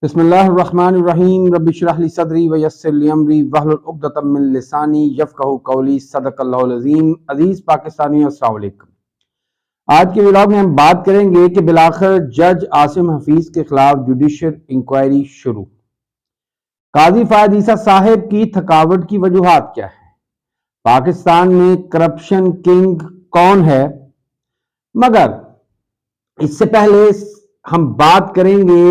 بسم اللہ الرحمن الرحیم رب اشرح لی صدری ویسر لی امری واحلل عقدۃ من لسانی یفقہوا قولی صدق اللہ العظیم۔ عزیز پاکستانیوں السلام علیکم۔ آج کے ولاگ میں ہم بات کریں گے کہ بالآخر جج عاصم حفیظ کے خلاف جوڈیشل انکوائری شروع۔ قاضی فہد عیسیٰ صاحب کی تھکاوٹ کی وجوہات کیا ہے؟ پاکستان میں کرپشن کنگ کون ہے؟ مگر اس سے پہلے ہم بات کریں گے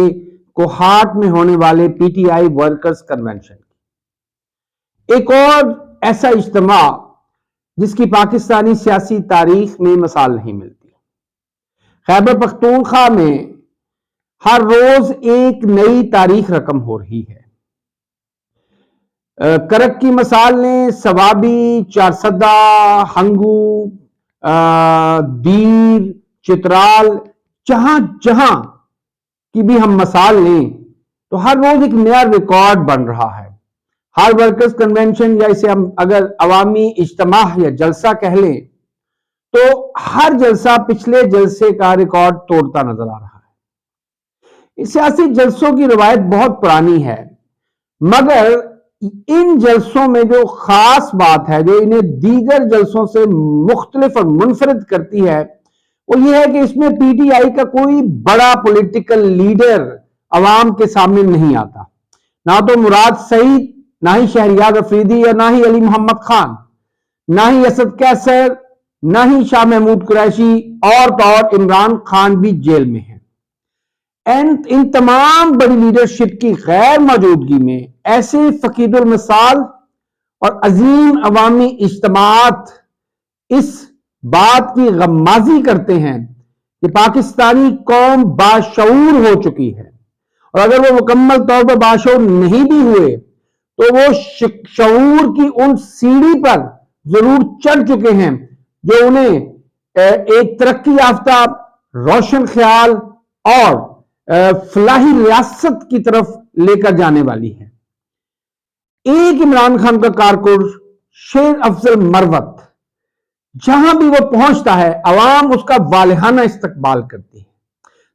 کوہاٹ میں ہونے والے P T I workers convention کی۔ ایک اور ایسا اجتماع جس کی پاکستانی سیاسی تاریخ میں مثال نہیں ملتی۔ خیبر پختونخوا میں ہر روز ایک نئی تاریخ رقم ہو رہی ہے۔ کرک کی مثال لیں، سوابی، چارسدہ، ہنگو، دیر، چترال، جہاں جہاں کی بھی ہم مثال لیں تو ہر روز ایک نیا ریکارڈ بن رہا ہے۔ ہر ورکرز کنونشن یا اسے ہم اگر عوامی اجتماع یا جلسہ کہہ لیں تو ہر جلسہ پچھلے جلسے کا ریکارڈ توڑتا نظر آ رہا ہے۔ سیاسی جلسوں کی روایت بہت پرانی ہے، مگر ان جلسوں میں جو خاص بات ہے جو انہیں دیگر جلسوں سے مختلف اور منفرد کرتی ہے وہ یہ ہے کہ اس میں پی ٹی آئی کا کوئی بڑا پولیٹیکل لیڈر عوام کے سامنے نہیں آتا، نہ تو مراد سعید، نہ ہی شہریار افریدی، اور نہ ہی علی محمد خان، نہ ہی اسد کیسر، نہ ہی شاہ محمود قریشی، اور تو اور عمران خان بھی جیل میں ہیں۔ ان تمام بڑی لیڈرشپ کی غیر موجودگی میں ایسے فقید المثال اور عظیم عوامی اجتماعات اس بات کی غمازی کرتے ہیں کہ پاکستانی قوم باشعور ہو چکی ہے، اور اگر وہ مکمل طور پر باشعور نہیں بھی ہوئے تو وہ شعور کی ان سیڑھی پر ضرور چڑھ چکے ہیں جو انہیں ایک ترقی یافتہ، روشن خیال اور فلاحی ریاست کی طرف لے کر جانے والی ہے۔ ایک عمران خان کا کارکن شیر افضل مروت جہاں بھی وہ پہنچتا ہے عوام اس کا والہانہ استقبال کرتی ہے۔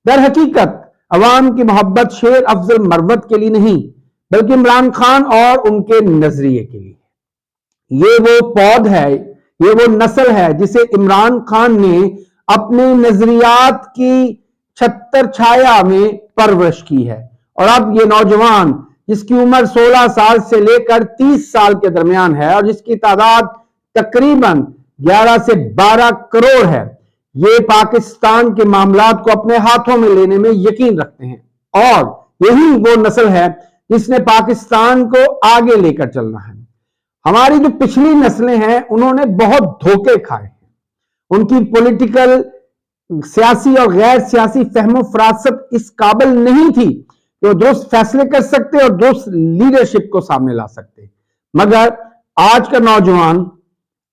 در حقیقت عوام کی محبت شیر افضل مروت کے لیے نہیں بلکہ عمران خان اور ان کے نظریے کے لیے۔ یہ وہ پود ہے، یہ وہ نسل ہے جسے عمران خان نے اپنے نظریات کی چھتر چھایا میں پرورش کی ہے، اور اب یہ نوجوان جس کی عمر 16 سال سے لے کر 30 سال کے درمیان ہے اور جس کی تعداد تقریباً 11 سے 12 کروڑ ہے، یہ پاکستان کے معاملات کو اپنے ہاتھوں میں لینے میں یقین رکھتے ہیں، اور یہی وہ نسل ہے جس نے پاکستان کو آگے لے کر چلنا ہے۔ ہماری جو پچھلی نسلیں ہیں انہوں نے بہت دھوکے کھائے ہیں، ان کی پولیٹیکل، سیاسی اور غیر سیاسی فہم و فراست اس قابل نہیں تھی کہ وہ درست فیصلے کر سکتے اور درست لیڈرشپ کو سامنے لا سکتے، مگر آج کا نوجوان،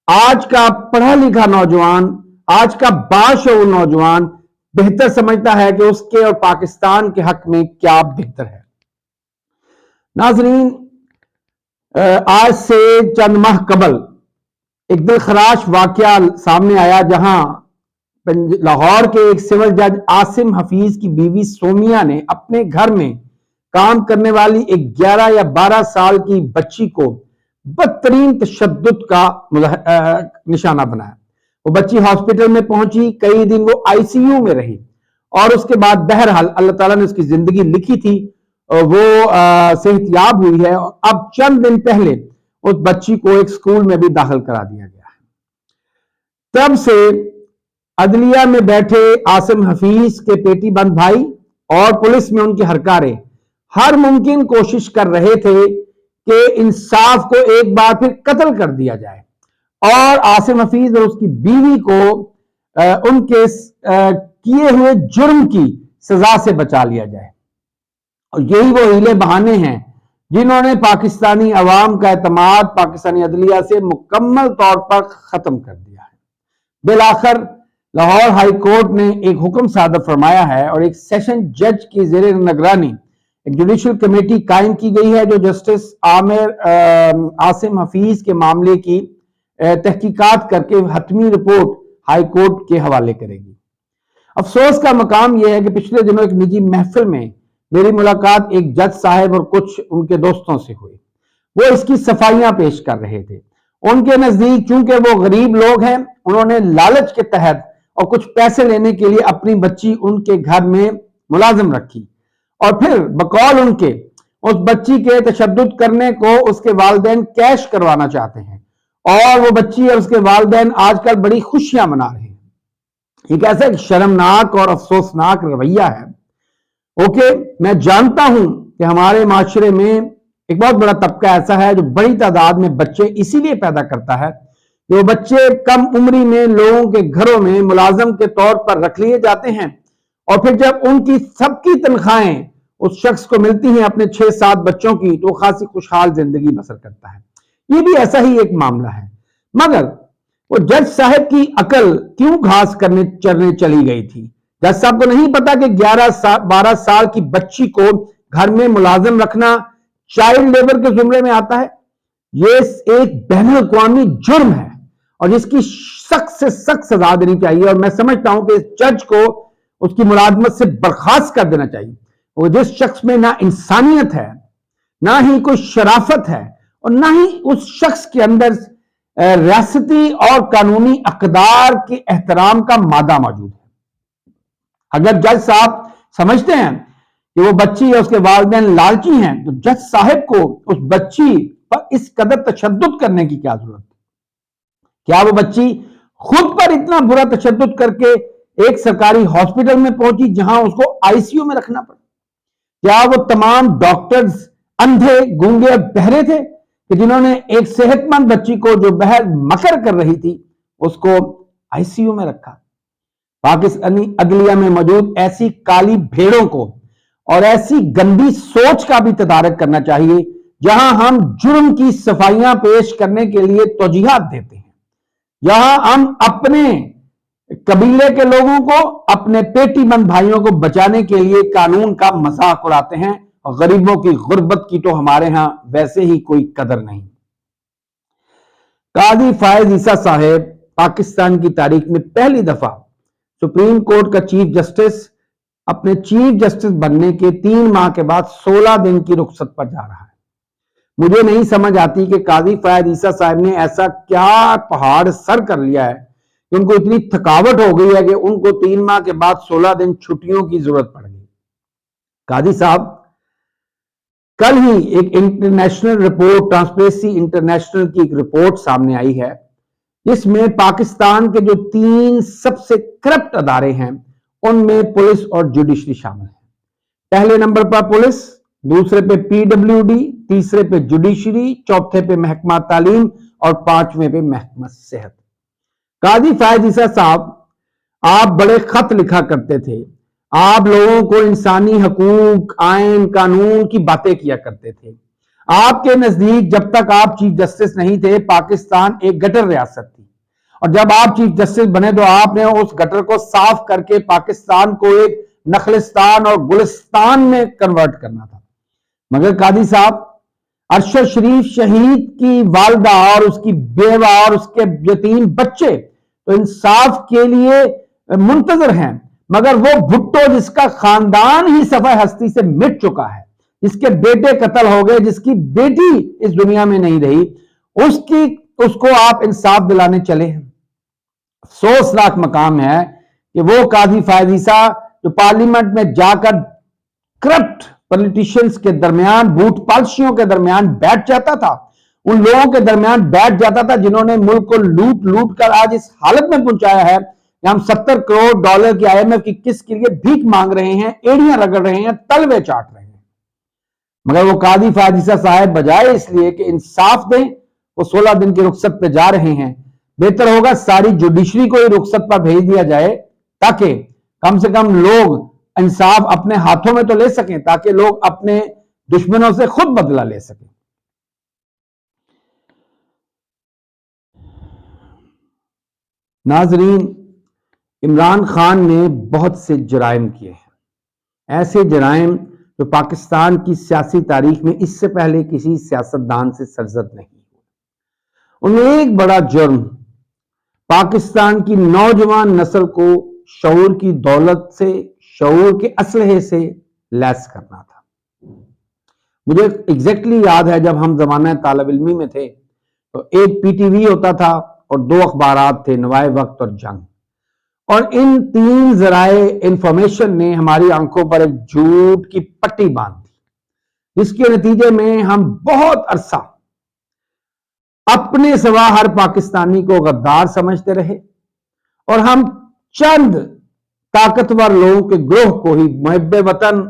آج کا پڑھا لکھا نوجوان، آج کا باشعور نوجوان بہتر سمجھتا ہے کہ اس کے اور پاکستان کے حق میں کیا بہتر ہے۔ ناظرین، آج سے چند ماہ قبل ایک دلخراش واقعہ سامنے آیا جہاں لاہور کے ایک سول جج عاصم حفیظ کی بیوی سومیا نے اپنے گھر میں کام کرنے والی ایک 11 یا 12 سال کی بچی کو بدترین تشدد کا نشانہ بنایا۔ وہ بچی ہاسپٹل میں پہنچی، کئی دن وہ آئی سی یو میں رہی، اور اس کے بعد بہرحال اللہ تعالیٰ نے اس کی زندگی لکھی تھی، وہ صحت یاب ہوئی ہے، اور اب چند دن پہلے اس بچی کو ایک سکول میں بھی داخل کرا دیا گیا ہے۔ تب سے عدلیہ میں بیٹھے عاصم حفیظ کے پیٹی بند بھائی اور پولیس میں ان کی ہرکاریں ہر ممکن کوشش کر رہے تھے کہ انصاف کو ایک بار پھر قتل کر دیا جائے اور عاصم حفیظ اور اس کی بیوی کو ان کے کیے ہوئے جرم کی سزا سے بچا لیا جائے، اور یہی وہ ہیلے بہانے ہیں جنہوں نے پاکستانی عوام کا اعتماد پاکستانی عدلیہ سے مکمل طور پر ختم کر دیا ہے۔ بالآخر لاہور ہائی کورٹ نے ایک حکم صادر فرمایا ہے اور ایک سیشن جج کی زیر نگرانی ایک جوڈیشل کمیٹی قائم کی گئی ہے جو جسٹس عاصم حفیظ کے معاملے کی تحقیقات کر کے حتمی رپورٹ ہائی کورٹ کے حوالے کرے گی۔ افسوس کا مقام یہ ہے کہ پچھلے دنوں ایک نجی محفل میں میری ملاقات ایک جج صاحب اور کچھ ان کے دوستوں سے ہوئی. وہ اس کی صفائیاں پیش کر رہے تھے. ان کے نزدیک چونکہ وہ غریب لوگ ہیں، انہوں نے لالچ کے تحت اور کچھ پیسے لینے کے لیے اپنی بچی ان کے گھر میں ملازم رکھی، اور پھر بقول ان کے اس بچی کے تشدد کرنے کو اس کے والدین کیش کروانا چاہتے ہیں، اور وہ بچی اور اس کے والدین آج کل بڑی خوشیاں منا رہے ہیں. ایک ایسا ایک شرمناک اور افسوسناک رویہ ہے. اوکے، میں جانتا ہوں کہ ہمارے معاشرے میں ایک بہت بڑا طبقہ ایسا ہے جو بڑی تعداد میں بچے اسی لیے پیدا کرتا ہے کہ وہ بچے کم عمری میں لوگوں کے گھروں میں ملازم کے طور پر رکھ لیے جاتے ہیں، اور پھر جب ان کی سب کی تنخواہیں اس شخص کو ملتی ہیں اپنے 6-7 بچوں کی، تو وہ خاصی خوشحال زندگی بسر کرتا ہے. یہ بھی ایسا ہی ایک معاملہ ہے. مگر وہ جج صاحب کی عقل کیوں گھاس چرنے چلی گئی تھی؟ جج صاحب کو نہیں پتا کہ 12 سال کی بچی کو گھر میں ملازم رکھنا چائلڈ لیبر کے زمرے میں آتا ہے. یہ ایک بین الاقوامی جرم ہے اور جس کی سخت سے سخت سزا دینی چاہیے، اور میں سمجھتا ہوں کہ اس جج کو اس کی ملازمت سے برخاست کر دینا چاہیے. وہ جس شخص میں نہ انسانیت ہے، نہ ہی کوئی شرافت ہے، اور نہ ہی اس شخص کے اندر ریاستی اور قانونی اقدار کے احترام کا مادہ موجود ہے. اگر جج صاحب سمجھتے ہیں کہ وہ بچی یا اس کے والدین لالچی ہیں، تو جج صاحب کو اس بچی پر اس قدر تشدد کرنے کی کیا ضرورت ہے؟ کیا وہ بچی خود پر اتنا برا تشدد کر کے ایک سرکاری ہاسپٹل میں پہنچی جہاں اس کو آئی سی یو میں رکھنا پڑا؟ کیا وہ تمام ڈاکٹرز اندھے، گونگے اور بہرے تھے کہ جنہوں نے ایک صحت مند بچی کو جو بہر مکر کر رہی تھی اس کو آئی سی یو میں رکھا؟ پاکستانی عدلیہ میں موجود ایسی کالی بھیڑوں کو اور ایسی گندی سوچ کا بھی تدارک کرنا چاہیے جہاں ہم جرم کی صفائیاں پیش کرنے کے لیے توجیہات دیتے ہیں، جہاں ہم اپنے قبیلے کے لوگوں کو، اپنے پیٹی بند بھائیوں کو بچانے کے لیے قانون کا مذاق اڑاتے ہیں، اور غریبوں کی غربت کی تو ہمارے ہاں ویسے ہی کوئی قدر نہیں. قاضی فائز عیسیٰ صاحب پاکستان کی تاریخ میں پہلی دفعہ سپریم کورٹ کا چیف جسٹس اپنے چیف جسٹس بننے کے 3 ماہ کے بعد 16 دن کی رخصت پر جا رہا ہے. مجھے نہیں سمجھ آتی کہ قاضی فائز عیسیٰ صاحب نے ایسا کیا پہاڑ سر کر لیا ہے کہ ان کو اتنی تھکاوٹ ہو گئی ہے کہ ان کو 3 ماہ کے بعد 16 دن چھٹیوں کی ضرورت پڑ گئی. قاضی صاحب، کل ہی ایک انٹرنیشنل رپورٹ، ٹرانسپیرنسی انٹرنیشنل کی ایک رپورٹ سامنے آئی ہے جس میں پاکستان کے جو 3 سب سے کرپٹ ادارے ہیں ان میں پولیس اور جوڈیشری شامل ہے. پہلے نمبر پر پولیس، دوسرے پہ پی ڈبلیو ڈی، تیسرے پہ جوڈیشری، چوتھے پہ محکمہ تعلیم اور 5ویں پہ محکمہ صحت. قاضی فائز عیسیٰ صاحب، آپ بڑے خط لکھا کرتے تھے، آپ لوگوں کو انسانی حقوق، آئین، قانون کی باتیں کیا کرتے تھے. آپ کے نزدیک جب تک آپ چیف جسٹس نہیں تھے پاکستان ایک گٹر ریاست تھی، اور جب آپ چیف جسٹس بنے تو آپ نے اس گٹر کو صاف کر کے پاکستان کو ایک نخلستان اور گلستان میں کنورٹ کرنا تھا. مگر قاضی صاحب، ارشد شریف شہید کی والدہ اور اس کی بیوہ اور اس کے یتیم بچے تو انصاف کے لیے منتظر ہیں، مگر وہ بھٹو جس کا خاندان ہی صفحہ ہستی سے مٹ چکا ہے، جس کے بیٹے قتل ہو گئے، جس کی بیٹی اس دنیا میں نہیں رہی، اس کو آپ انصاف دلانے چلے ہیں. افسوسناک مقام ہے کہ وہ قاضی فائز عیسیٰ جو پارلیمنٹ میں جا کر کرپٹ پولیٹیشنز کے درمیان، بوٹ پالشیوں کے درمیان بیٹھ جاتا تھا، ان لوگوں کے درمیان بیٹھ جاتا تھا جنہوں نے ملک کو لوٹ لوٹ کر آج اس حالت میں پہنچایا ہے کہ ہم $70 کروڑ کی IMF کی قسط کے لیے بھیک مانگ رہے ہیں، ایڑیاں رگڑ رہے ہیں، تلوے چاٹ رہے ہیں. مگر وہ قاضی فائز عیسیٰ صاحب بجائے اس لیے کہ انصاف دیں، وہ 16 دن کی رخصت پہ جا رہے ہیں. بہتر ہوگا ساری جوڈیشری کو ہی رخصت پر بھیج دیا جائے تاکہ کم سے کم لوگ انصاف اپنے ہاتھوں میں تو لے سکیں، تاکہ لوگ اپنے دشمنوں سے خود بدلہ لے سکیں. ناظرین، عمران خان نے بہت سے جرائم کیے ہیں، ایسے جرائم جو پاکستان کی سیاسی تاریخ میں اس سے پہلے کسی سیاستدان سے سرزد نہیں ہوئے. ان میں ایک بڑا جرم پاکستان کی نوجوان نسل کو شعور کی دولت سے، شعور کے اسلحے سے لیس کرنا تھا. مجھے ایگزیکٹلی یاد ہے جب ہم زمانہ طالب علمی میں تھے تو ایک پی ٹی وی ہوتا تھا اور 2 اخبارات تھے، نوائے وقت اور جنگ. اور ان 3 ذرائع انفارمیشن نے ہماری آنکھوں پر ایک جھوٹ کی پٹی باندھ دی، جس کے نتیجے میں ہم بہت عرصہ اپنے سوا ہر پاکستانی کو غدار سمجھتے رہے اور ہم چند طاقتور لوگوں کے گروہ کو ہی محب وطن،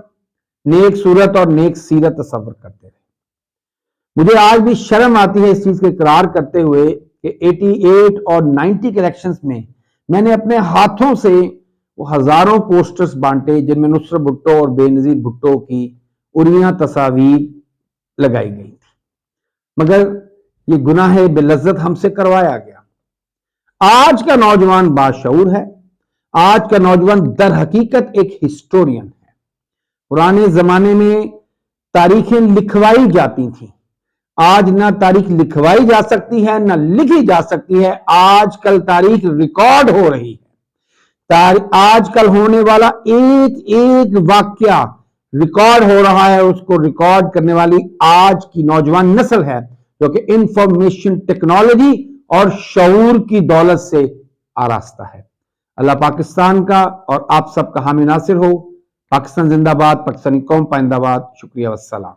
نیک صورت اور نیک سیرت تصور کرتے رہے. مجھے آج بھی شرم آتی ہے اس چیز کے اقرار کرتے ہوئے کہ 88 اور 90 کے الیکشنز میں نے اپنے ہاتھوں سے وہ ہزاروں پوسٹرز بانٹے جن میں نصرت بھٹو اور بے نظیر بھٹو کی اریاں تصاویر لگائی گئی تھی، مگر یہ گناہ بے لذت ہم سے کروایا گیا. آج کا نوجوان باشعور ہے. آج کا نوجوان در حقیقت ایک ہسٹورین ہے. پرانے زمانے میں تاریخیں لکھوائی جاتی تھیں، آج نہ تاریخ لکھوائی جا سکتی ہے نہ لکھی جا سکتی ہے. آج کل تاریخ ریکارڈ ہو رہی ہے. آج کل ہونے والا ایک ایک واقعہ ریکارڈ ہو رہا ہے. اس کو ریکارڈ کرنے والی آج کی نوجوان نسل ہے جو کہ انفارمیشن ٹیکنالوجی اور شعور کی دولت سے آراستہ ہے. اللہ پاکستان کا اور آپ سب کا حامی ناصر ہو. پاکستان زندہ باد، پاکستانی قوم پائندہ باد. شکریہ والسلام.